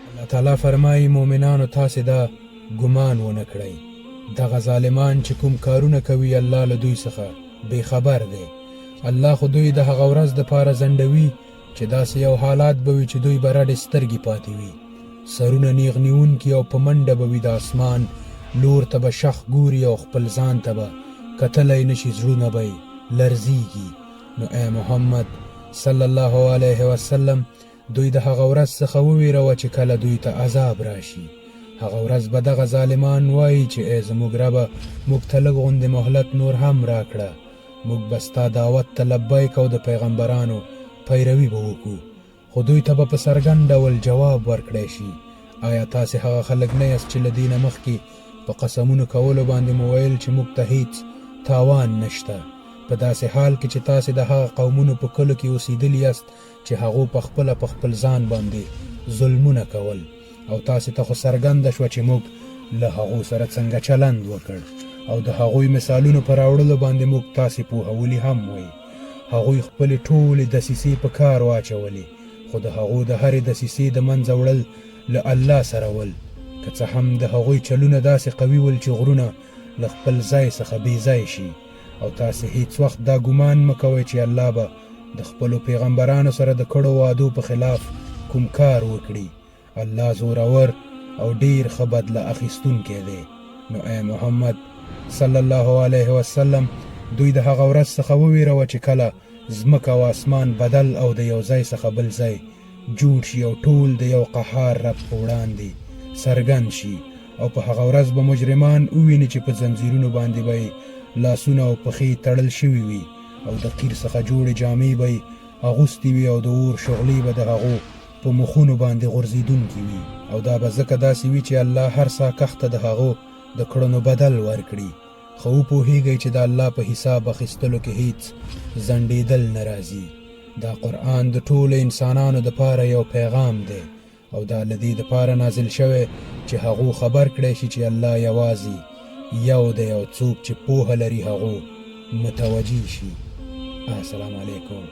الله تعالی فرمایي مؤمنانو تاسې دا ګمان ونه کړئ دغه ظالمان چې کوم کارونه کوي الله له دوی څخه بې خبر دی. الله خو دوی د هغه ورځ دپاره ځنډوي چې داسې یو حالات به وي چې دوی به رډې سترګې پاتې وي، سرونه نیغ نیونکي او په منډه به وي د اسمان لور ته به شخ ګوري او خپل ځان ته به کتلی نشي، زړونه به یې لرزیږي. نو ای محمد صلی الله علیه وسلم دوی د هغه ورځ څخه وویروه چې کله دوی ته عذاب راشي. هغه ورځ به دغه ظالمان وایي چې ای زموږ ربه موږ ته لږ غوندې مهلت نور هم راکړه، موږ به ستا دعوت ته لبیک او د پیغمبرانو پیروي به وکړو. خو دوی ته به په څرګند ډول جواب ورکړی شي، آیا تاسې هغه خلک نه یاست چې له دې نه مخکې په قسمونو کولو باندې مو ویل چې موږ ته هیڅ تاوان نشته، په داسې حال کې چې تاسې د هغه قومونو په کلو کې اوسېدلي یاست چې هغو پخپله په خپل ځان باندې ظلمونه کول، او تاسې ته خو څرګنده شوه چې موږ له هغو سره څنګه چلند وکړ، او د هغوی مثالونو په راوړلو باندې موږ تاسې پوهولي هم وی. هغوی خپلې ټولې دسیسې په کار واچولې، خو د هغو د هرې دسیسې د منځه وړل له الله سره ول. که څه هم د هغوی چلونه داسې قوي ول چې غرونه له خپل ځای څخه بې ځای شي، او تاسې هیڅ وخت دا ګمان مه کوئ چې الله به د خپلو پیغمبرانو سره د کړو وعدو په خلاف کوم کار وکړي. الله زورور او ډیر ښه بدله اخیستونکی دی. نو ای محمد صلی الله علیه وسلم دوی د هغه ورځ څخه وویروه چې کله ځمکه او اسمان بدل او د یو ځای څخه بل ځای جوړ شي او ټول د یو قهار رب په وړاندې څرګند شي، او په هغه ورځ به مجرمان وویني چې په زنځیرونو باندې به یې لاسونه او پښې تړل شوي وي، او د قیر څخه جوړې جامې به یې اغوستې وي، او د اور شغلې به د هغو په مخونو باندې غورځېدونکي وي، او دا به ځکه داسې وي چې الله هر سا کښته د هغو د کړنو بدل ورکړي. خو وپوهیږئ چې د الله په حساب اخیستلو کې هیڅ ځنډېدل نه راځي. دا قرآن د ټولو انسانانو دپاره یو پیغام دی، او دا له دې دپاره نازل شوی چې هغو خبر کړی شي چې الله یوازې یو دی، او څوک چې پوهه لري هغو متوجه شي. السلام علیکم.